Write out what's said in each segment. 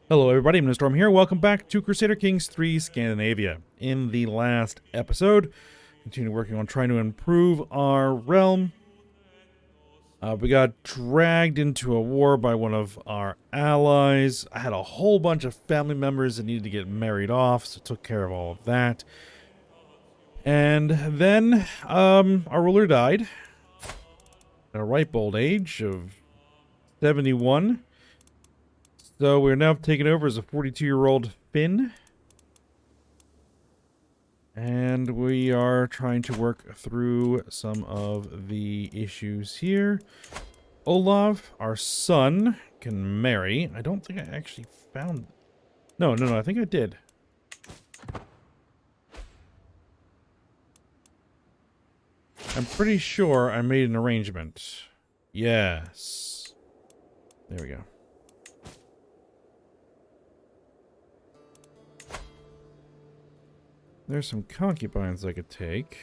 Hello everybody, I'm Storm here. Welcome back to Crusader Kings 3 Scandinavia. In the last episode, continue working on trying to improve our realm. We got dragged into a war by one of our allies. I had a whole bunch of family members that needed to get married off, so took care of all of that. And then, our ruler died at a ripe old age of 71. So we're now taking over as a 42-year-old Finn. And we are trying to work through some of the issues here. Olav, our son, can marry. I don't think I actually found... No, I think I did. I'm pretty sure I made an arrangement. Yes. There we go. There's some concubines I could take.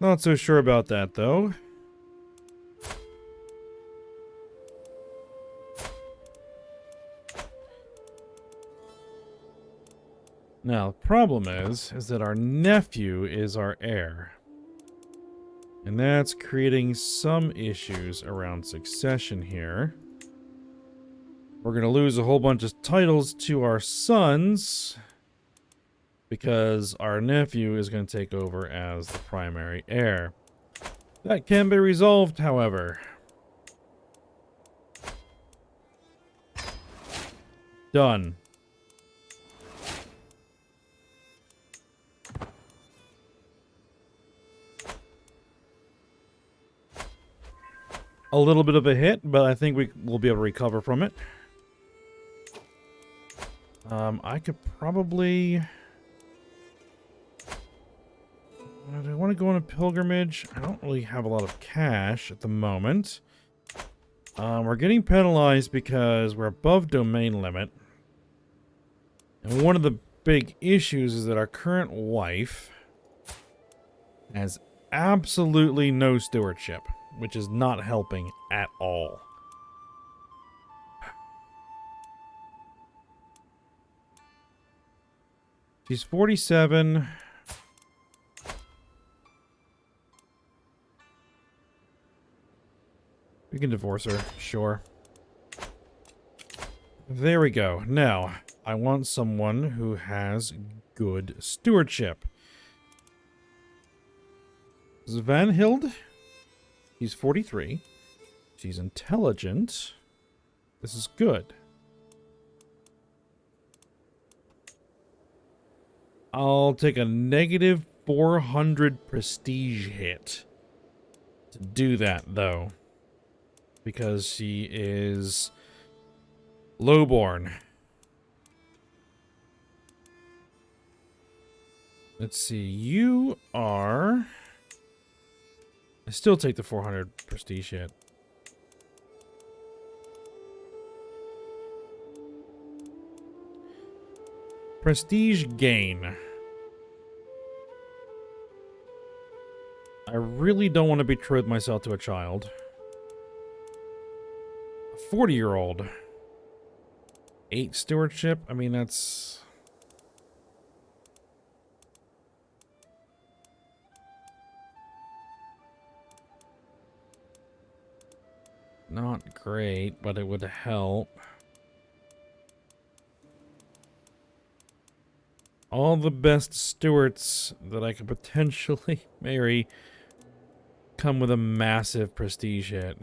Not so sure about that, though. Now, the problem is that our nephew is our heir. And that's creating some issues around succession here. We're going to lose a whole bunch of titles to our sons because our nephew is going to take over as the primary heir. That can be resolved, however. Done. A little bit of a hit, but I think we will be able to recover from it. I could probably... Do I want to go on a pilgrimage? I don't really have a lot of cash at the moment. We're getting penalized because we're above domain limit. And one of the big issues is that our current wife has absolutely no stewardship, which is not helping at all. She's 47. We can divorce her, sure. There we go. Now, I want someone who has good stewardship. Svanhild. She's 43. She's intelligent. This is good. I'll take a negative 400 prestige hit to do that, though. Because she is lowborn. Let's see. You are... I still take the 400 prestige hit. Prestige gain. I really don't want to betroth myself to a child. A 40-year-old. 8 stewardship? I mean, that's... not great, but it would help. All the best stewards that I could potentially marry come with a massive prestige hit.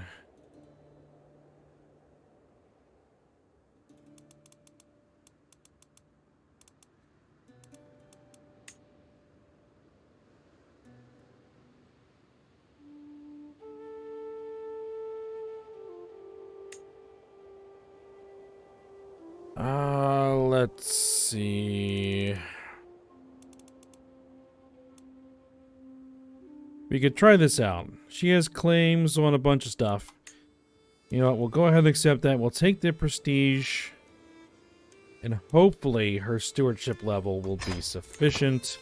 Let's see. We could try this out. She has claims on a bunch of stuff. You know what, we'll go ahead and accept that. We'll take the prestige. And hopefully her stewardship level will be sufficient.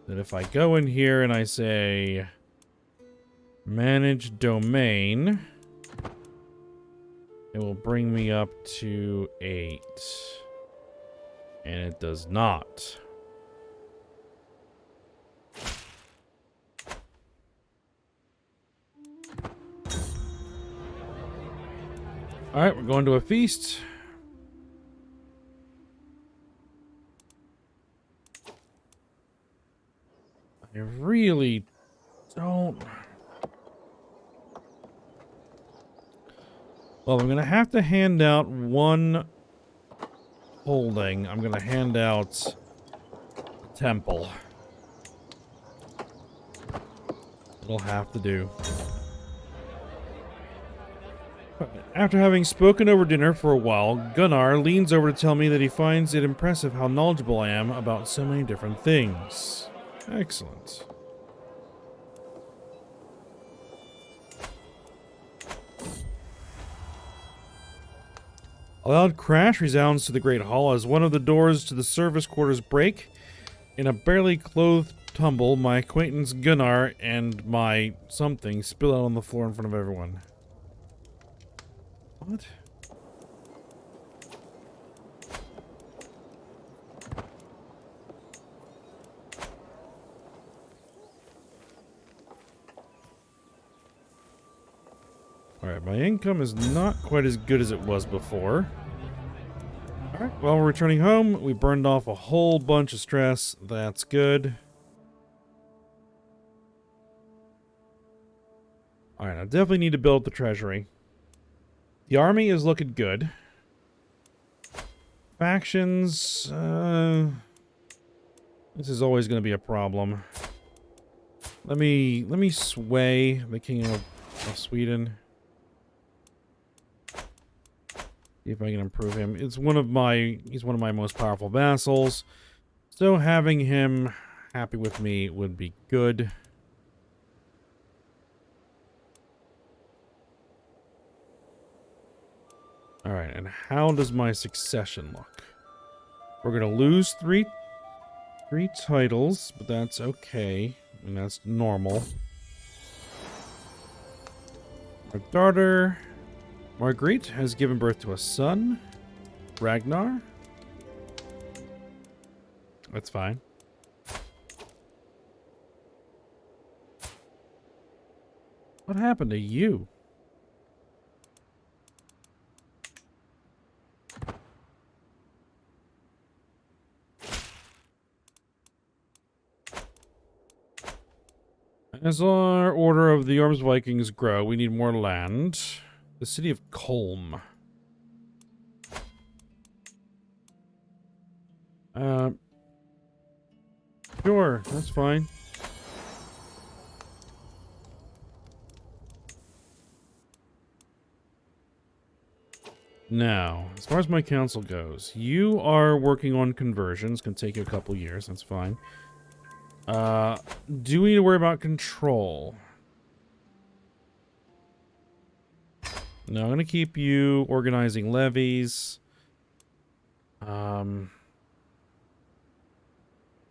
that if I go in here and I say manage domain, it will bring me up to 8. And it does not. Alright, we're going to a feast. I really don't... Well, I'm going to have to hand out one holding. I'm going to hand out a temple. It'll have to do. After having spoken over dinner for a while, Gunnar leans over to tell me that he finds it impressive how knowledgeable I am about so many different things. Excellent. A loud crash resounds to the great hall as one of the doors to the service quarters break. In a barely clothed tumble, my acquaintance Gunnar and my something spill out on the floor in front of everyone. What? Alright, my income is not quite as good as it was before. Alright, well, we're returning home. We burned off a whole bunch of stress. That's good. Alright, I definitely need to build the treasury. The army is looking good. Factions, this is always going to be a problem. Let me sway the king of Sweden. See if I can improve him. He's one of my most powerful vassals. So having him happy with me would be good. Alright, and how does my succession look? We're gonna lose three titles, but that's okay. I mean, that's normal. Our daughter, Marguerite, has given birth to a son, Ragnar. That's fine. What happened to you? As our order of the Arms Vikings grow, we need more land. The city of Kolm. Sure, that's fine. Now, as far as my council goes, you are working on conversions. Can take you a couple years. That's fine. Do we need to worry about control? No, I'm going to keep you organizing levies. Or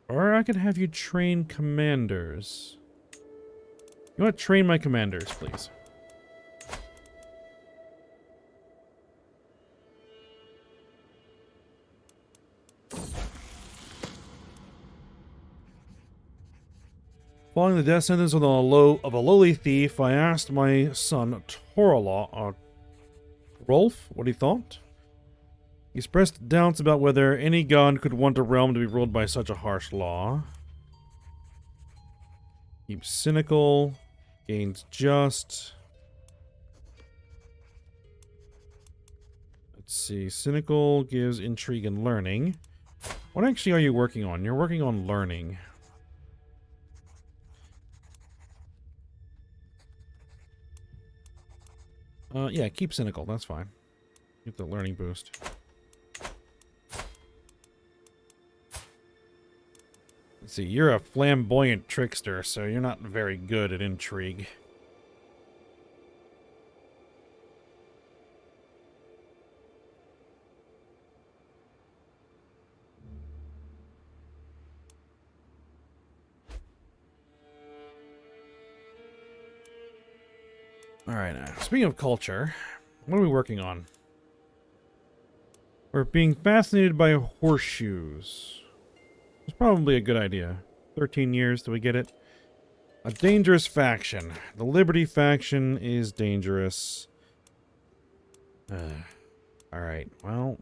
I could have you train commanders. You want to train my commanders, please? Following the death sentence of a lowly thief, I asked my son Rolf what he thought. He expressed doubts about whether any god could want a realm to be ruled by such a harsh law. Keeps cynical, gains just. Let's see, cynical gives intrigue and learning. What actually are you working on? You're working on learning. Yeah, keep cynical. That's fine. Get the learning boost. Let's see, you're a flamboyant trickster, so you're not very good at intrigue. Alright, speaking of culture, what are we working on? We're being fascinated by horseshoes. It's probably a good idea. 13 years, do we get it? A dangerous faction. The Liberty faction is dangerous. Alright, well...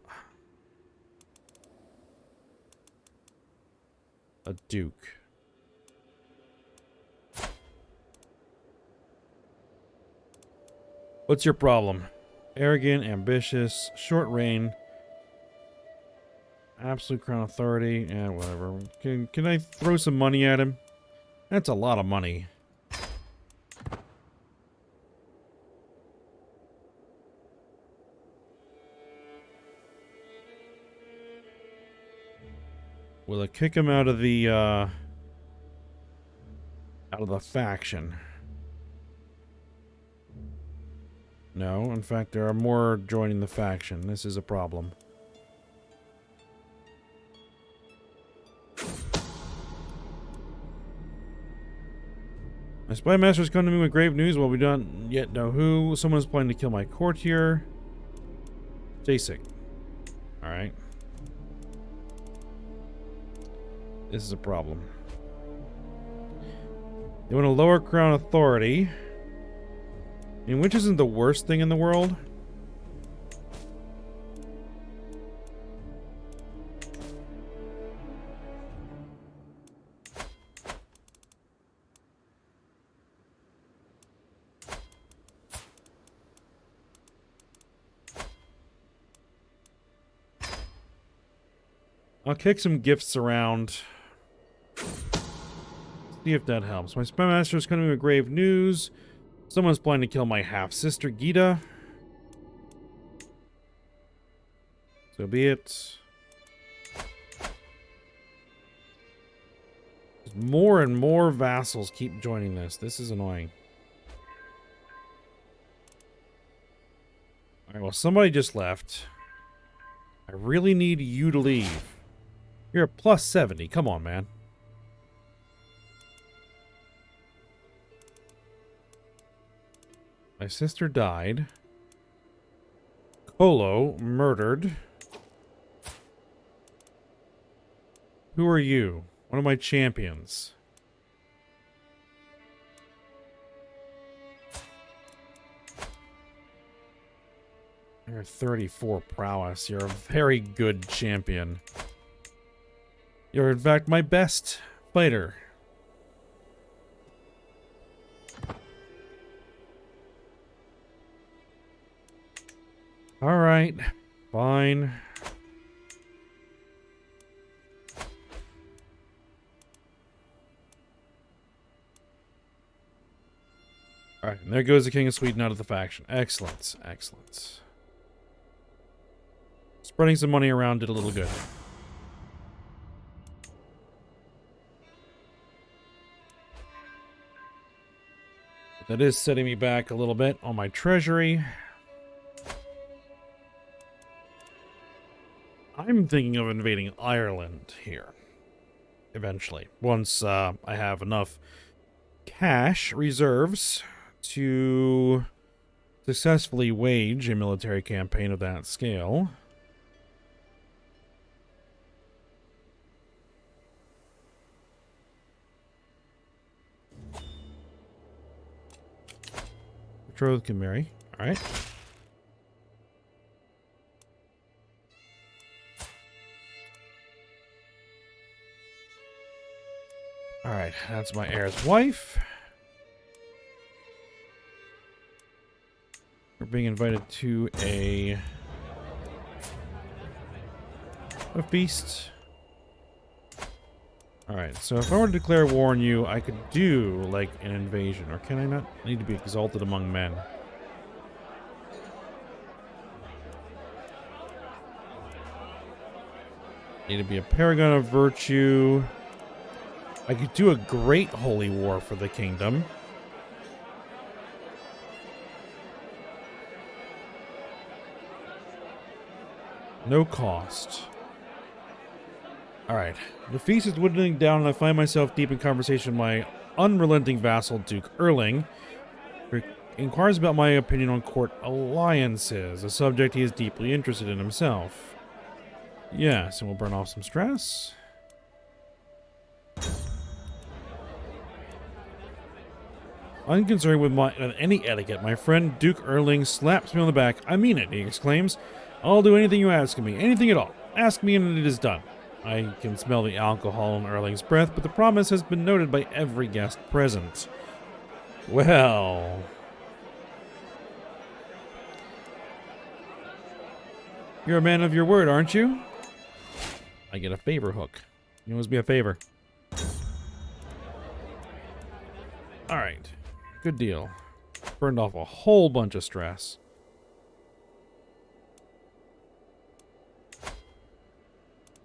A duke. What's your problem? Arrogant, ambitious, short reign, absolute crown authority, whatever. Can I throw some money at him? That's a lot of money. Will it kick him out of the faction? No, in fact, there are more joining the faction. This is a problem. My spy master's come to me with grave news. Well, we don't yet know who. Someone's planning to kill my courtier. Jasik. Alright. This is a problem. They want a lower crown authority. I mean, which isn't the worst thing in the world. I'll kick some gifts around. See if that helps. My spy master is coming with grave news. Someone's planning to kill my half-sister, Gita. So be it. More and more vassals keep joining this. This is annoying. Alright, well, somebody just left. I really need you to leave. You're a plus 70. Come on, man. My sister died. Kolo murdered. Who are you? One of my champions. You're 34 prowess. You're a very good champion. You're in fact my best fighter. Alright, fine. Alright, and there goes the King of Sweden out of the faction. Excellent, excellent. Spreading some money around did a little good. But that is setting me back a little bit on my treasury. I'm thinking of invading Ireland here. Eventually. Once I have enough cash reserves to successfully wage a military campaign of that scale. Betrothed can marry. Alright. Alright, that's my heir's wife. We're being invited to a feast. Alright, so if I were to declare war on you, I could do, like, an invasion. Or can I not? I need to be exalted among men. Need to be a paragon of virtue. I could do a great holy war for the kingdom. No cost. Alright. The feast is dwindling down and I find myself deep in conversation with my unrelenting vassal, Duke Erling. inquires about my opinion on court alliances, a subject he is deeply interested in himself. Yes, and we'll burn off some stress. Unconcerned with any etiquette, my friend Duke Erling slaps me on the back. I mean it, he exclaims. I'll do anything you ask of me, anything at all. Ask me and it is done. I can smell the alcohol in Erling's breath, but the promise has been noted by every guest present. Well... You're a man of your word, aren't you? I get a favor hook. You must be a favor. Alright. Good deal. Burned off a whole bunch of stress.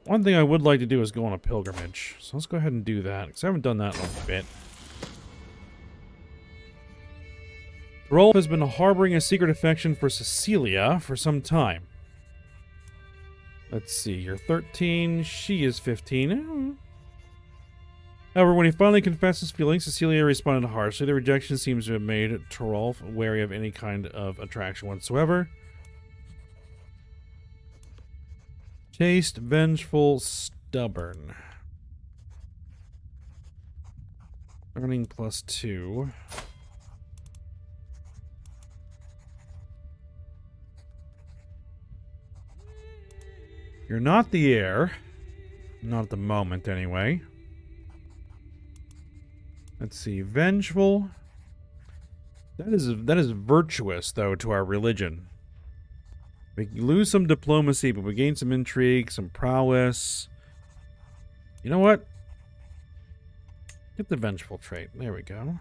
One thing I would like to do is go on a pilgrimage. So let's go ahead and do that, because I haven't done that in a bit. Thrall has been harboring a secret affection for Cecilia for some time. Let's see, you're 13, she is 15. However, when he finally confessed his feelings, Cecilia responded harshly. The rejection seems to have made Torolf wary of any kind of attraction whatsoever. Chaste, vengeful, stubborn. Earning +2. You're not the heir. Not at the moment, anyway. Let's see. Vengeful. That is virtuous, though, to our religion. We lose some diplomacy, but we gain some intrigue, some prowess. You know what? Get the vengeful trait. There we go.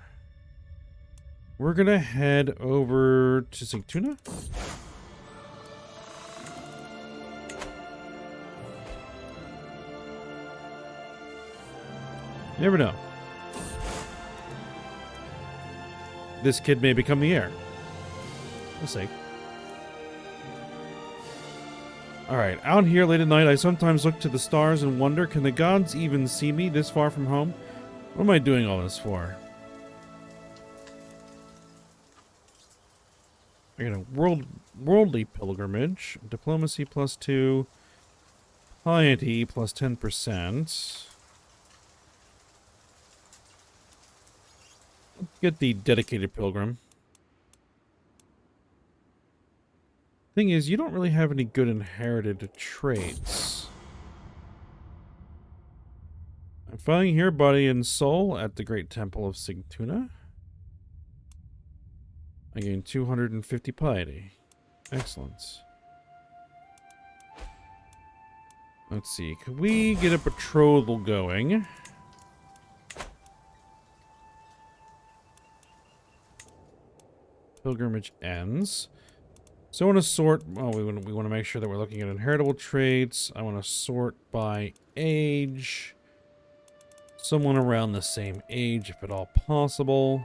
We're gonna head over to Sigtuna. You never know. This kid may become the heir. We'll see. Alright, out here late at night, I sometimes look to the stars and wonder, can the gods even see me this far from home? What am I doing all this for? I got a worldly pilgrimage. Diplomacy +2. Piety +10%. Let's get the dedicated pilgrim. Thing is, you don't really have any good inherited traits. I'm finding here body and soul at the Great Temple of Sigtuna. I gain 250 piety. Excellent. Let's see. Could we get a betrothal going? Pilgrimage ends. So I want to sort... Oh, we want to make sure that we're looking at inheritable traits. I want to sort by age. Someone around the same age, if at all possible.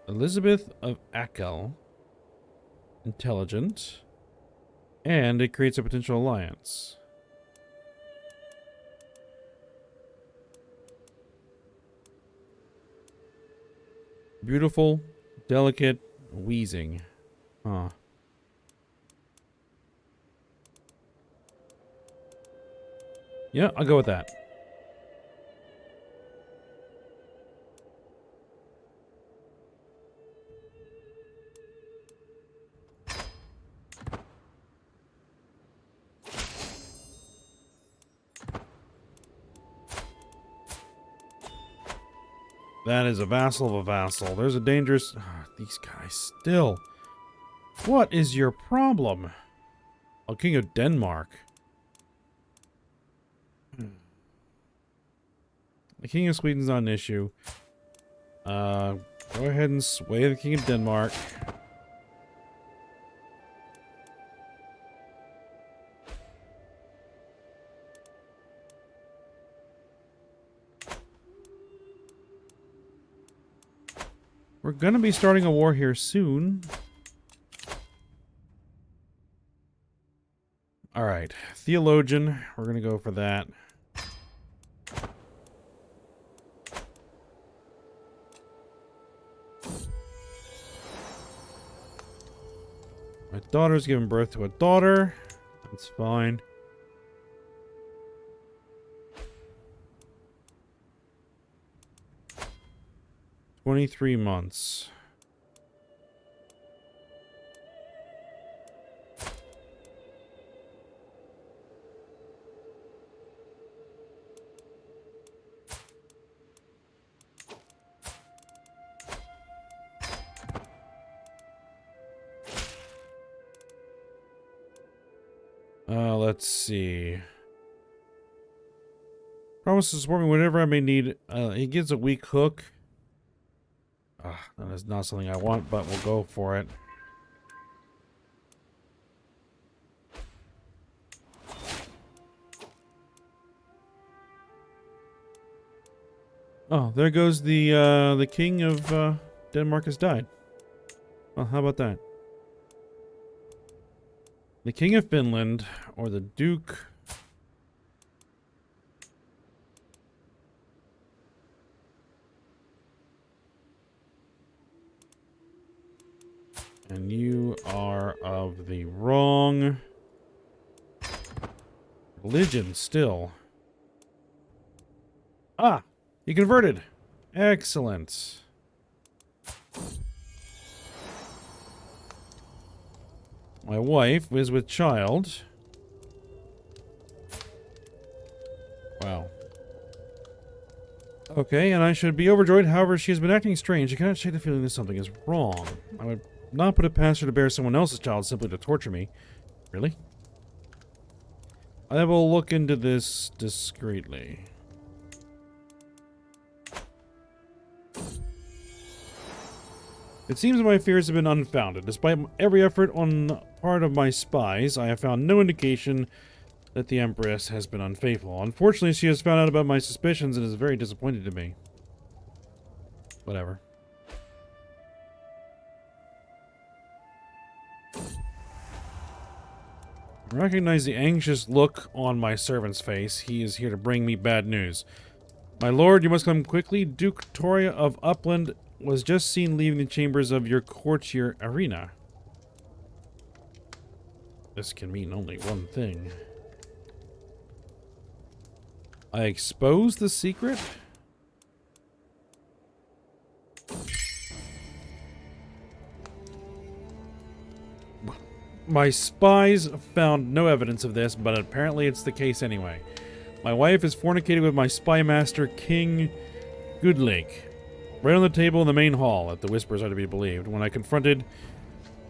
Elizabeth of Akel. Intelligent. And it creates a potential alliance. Beautiful, delicate, wheezing. Huh. Yeah, I'll go with that. That is a vassal of a vassal. There's a dangerous... Oh, these guys still. What is your problem? Oh, King of Denmark. The King of Sweden's not an issue. Go ahead and sway the King of Denmark. We're gonna be starting a war here soon. Alright, Theologian. We're gonna go for that. daughter's given birth to a daughter. That's fine. "23 months. Let's see. Promise to support me whenever I may need. He gives a weak hook. That is not something I want, but we'll go for it. Oh, there goes the king of Denmark has died. Well, how about that? The king of Finland or the duke. And you are of the wrong religion still. Ah, he converted. Excellent. My wife is with child. Wow. Okay, and I should be overjoyed. However, she has been acting strange. I cannot shake the feeling that something is wrong. I would not put it past her to bear someone else's child simply to torture me. Really? I will look into this discreetly. It seems that my fears have been unfounded. Despite every effort on the part of my spies, I have found no indication that the Empress has been unfaithful. Unfortunately, she has found out about my suspicions and is very disappointed in me. Whatever. I recognize the anxious look on my servant's face. He is here to bring me bad news. My lord, you must come quickly. Duke Toria of Upland was just seen leaving the chambers of your courtier arena. This can mean only one thing. I expose the secret? My spies found no evidence of this, but apparently it's the case anyway. My wife is fornicated with my spy master, King Goodlake, right on the table in the main hall, if the whispers are to be believed. When I confronted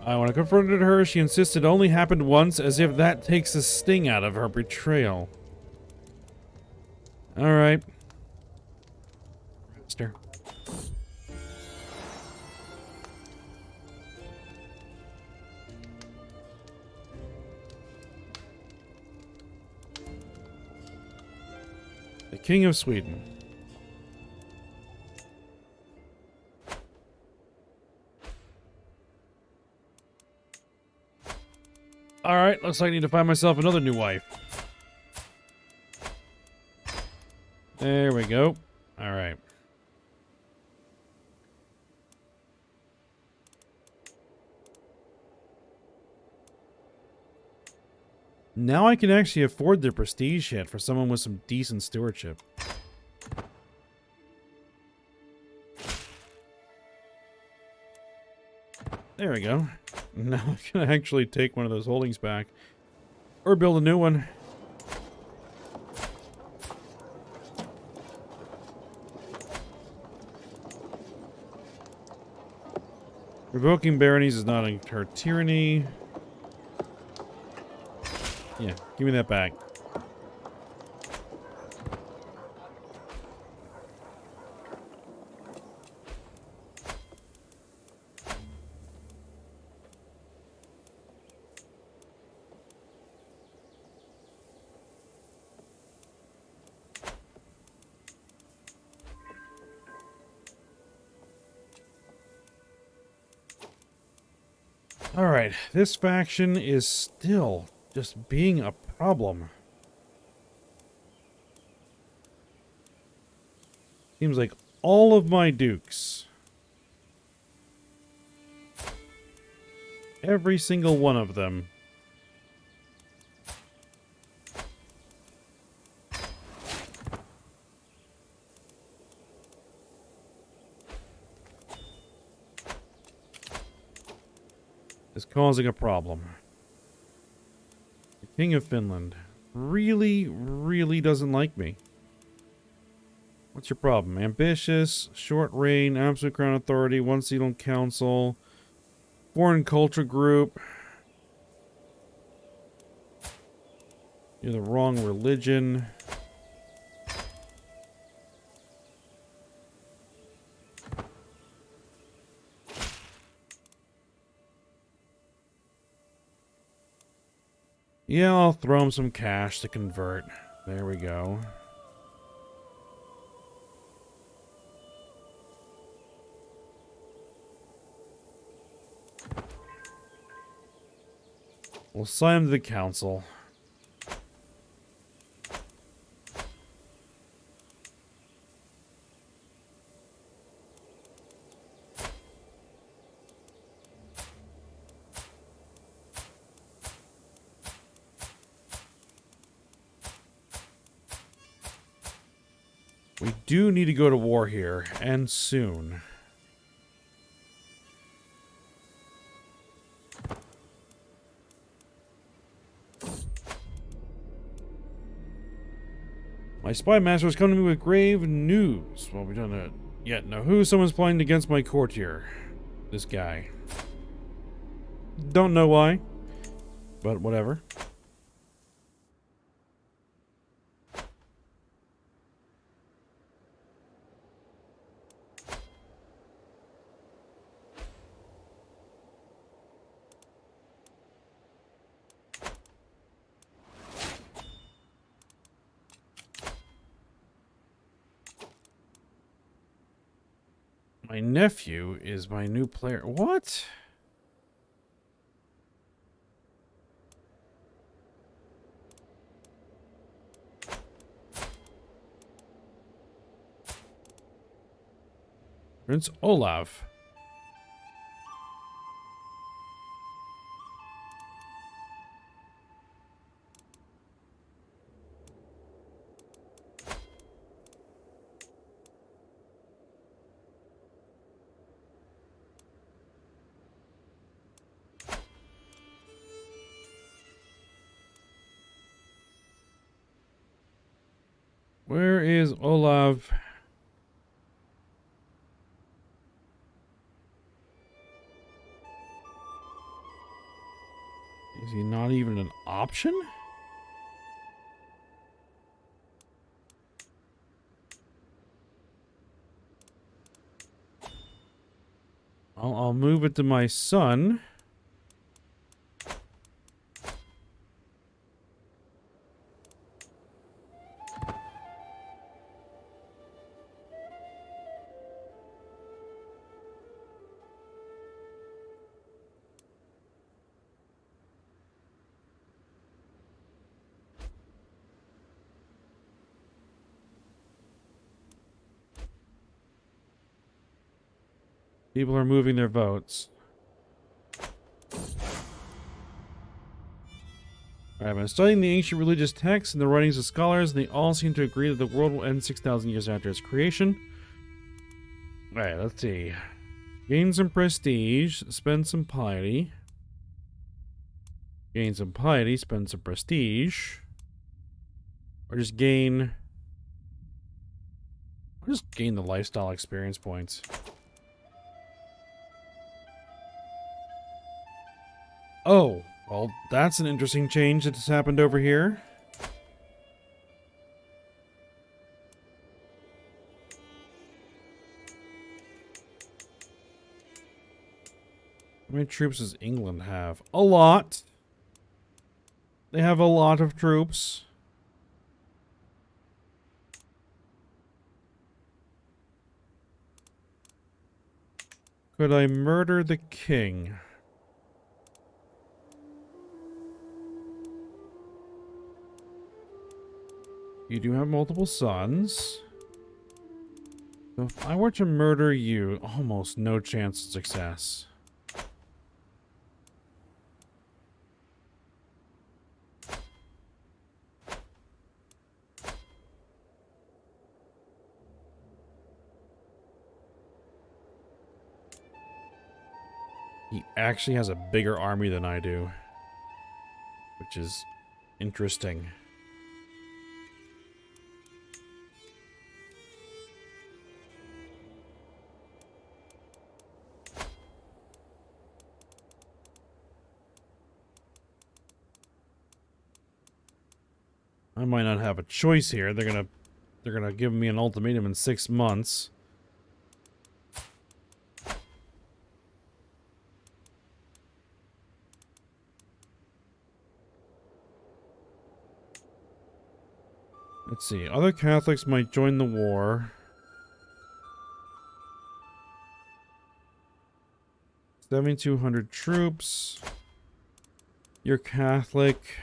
her, she insisted it only happened once, as if that takes the sting out of her betrayal. Alright. Mister. The King of Sweden. Alright, looks like I need to find myself another new wife. There we go. Alright. Now I can actually afford the prestige hit for someone with some decent stewardship. There we go. Now I can actually take one of those holdings back. Or build a new one. Revoking baronies is not her tyranny. Yeah, give me that back. Alright, this faction is still just being a problem. Seems like all of my dukes Every single one of them. Is causing a problem. The King of Finland really, really doesn't like me. What's your problem? Ambitious, short reign, absolute crown authority, one seat on council, foreign culture group. You're the wrong religion. Yeah, I'll throw him some cash to convert. There we go. We'll sign him to the council. We do need to go to war here, and soon. My spy master has come to me with grave news. Well, we don't know it yet. Know who? Someone's plotting against my courtier. This guy. Don't know why, but whatever. My nephew is my new player. What? Prince Olaf. Where is Olaf? Is he not even an option? I'll move it to my son. People are moving their votes. I've been studying the ancient religious texts and the writings of scholars, and they all seem to agree that the world will end 6,000 years after its creation. Alright, let's see. Gain some prestige, spend some piety. Gain some piety, spend some prestige. Or just gain... Or just gain the lifestyle experience points. Oh, well, that's an interesting change that's happened over here. How many troops does England have? A lot. They have a lot of troops. Could I murder the king? You do have multiple sons. So if I were to murder you, almost no chance of success. He actually has a bigger army than I do, which is interesting. I might not have a choice here. They're gonna give me an ultimatum in 6 months. Let's see. Other Catholics might join the war. 7,200 troops. You're Catholic.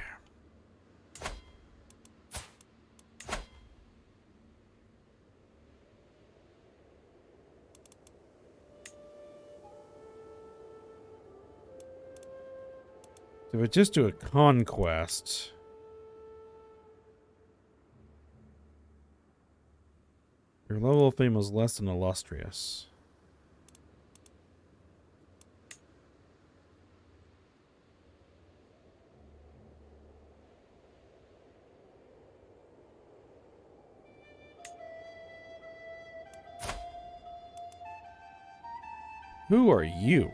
If I just do a conquest... Your level of fame is less than illustrious. Who are you?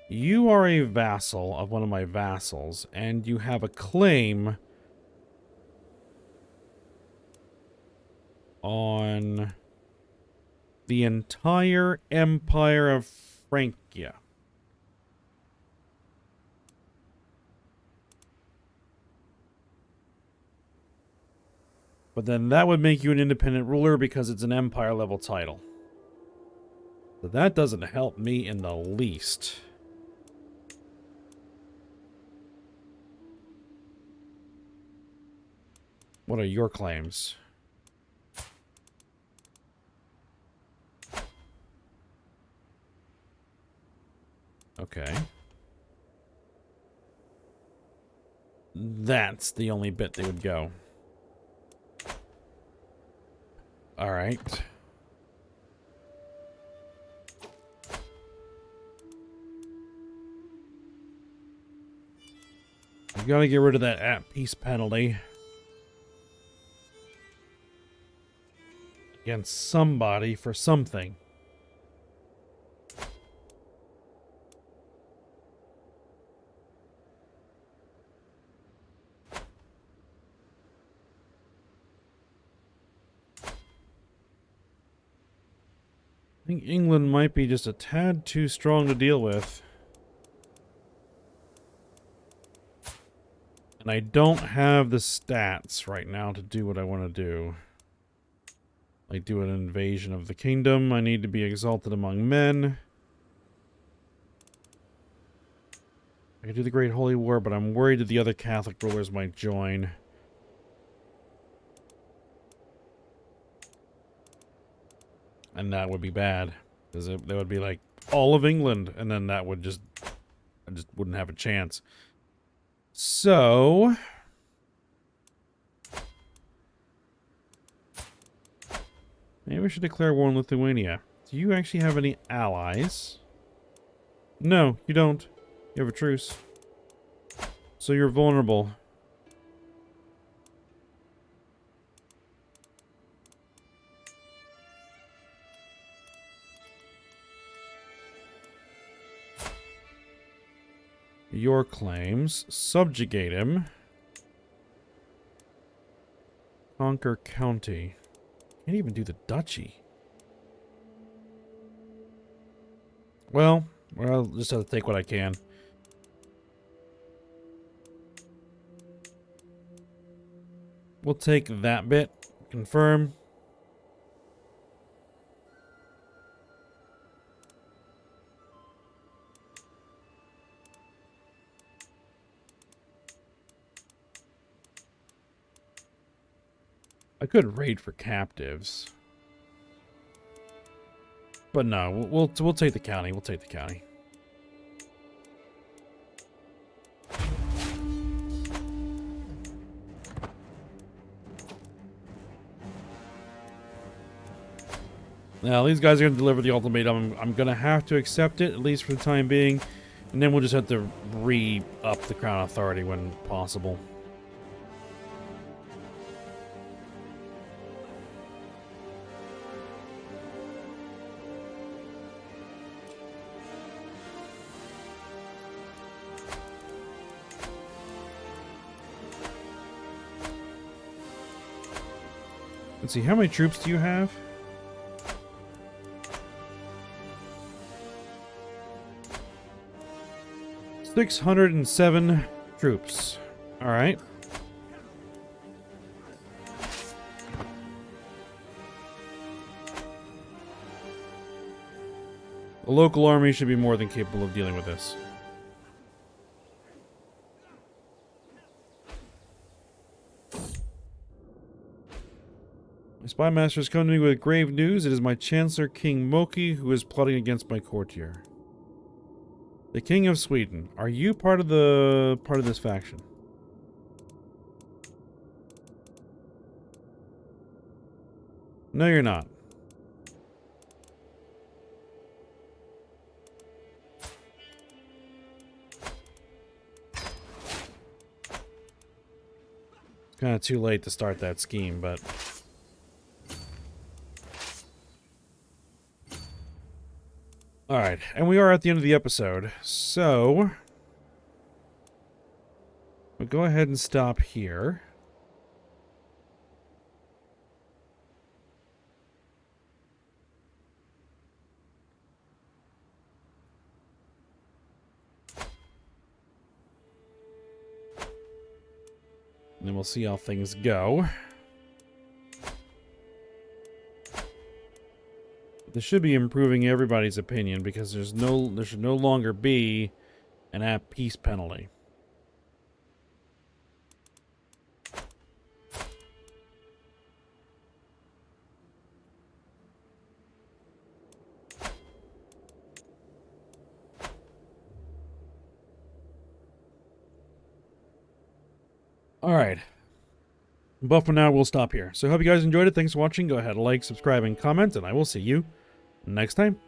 You are a vassal of one of my vassals, and you have a claim on the entire Empire of Francia. But then that would make you an independent ruler because it's an empire level title. So that doesn't help me in the least. What are your claims? Okay. That's the only bit they would go. Alright. You gotta get rid of that at-peace penalty. Against somebody for something. I think England might be just a tad too strong to deal with. And I don't have the stats right now to do what I want to do. Like do an invasion of the kingdom. I need to be exalted among men. I could do the Great Holy War, but I'm worried that the other Catholic rulers might join. And that would be bad. Because they would be like, all of England. And then that would just... I just wouldn't have a chance. So... maybe we should declare war on Lithuania. Do you actually have any allies? No, you don't. You have a truce. So you're vulnerable. Your claims. Subjugate him. Conquer county. Can't even do the duchy. Well, I'll just have to take what I can. We'll take that bit. Confirm. I could raid for captives. But no, we'll take the county. We'll take the county. Now, these guys are going to deliver the ultimatum. I'm going to have to accept it, at least for the time being. And then we'll just have to re-up the Crown Authority when possible. Let's see, how many troops do you have? $607 troops. All right. The local army should be more than capable of dealing with this. My spy master has come to me with grave news. It is my Chancellor King Moki who is plotting against my courtier. The King of Sweden. Are you part of this faction? No, you're not. Kind of too late to start that scheme, but alright, and we are at the end of the episode, so we'll go ahead and stop here. And then we'll see how things go. This should be improving everybody's opinion because there should no longer be an at peace penalty. All right. But for now, we'll stop here. So I hope you guys enjoyed it. Thanks for watching. Go ahead, like, subscribe, and comment, and I will see you next time.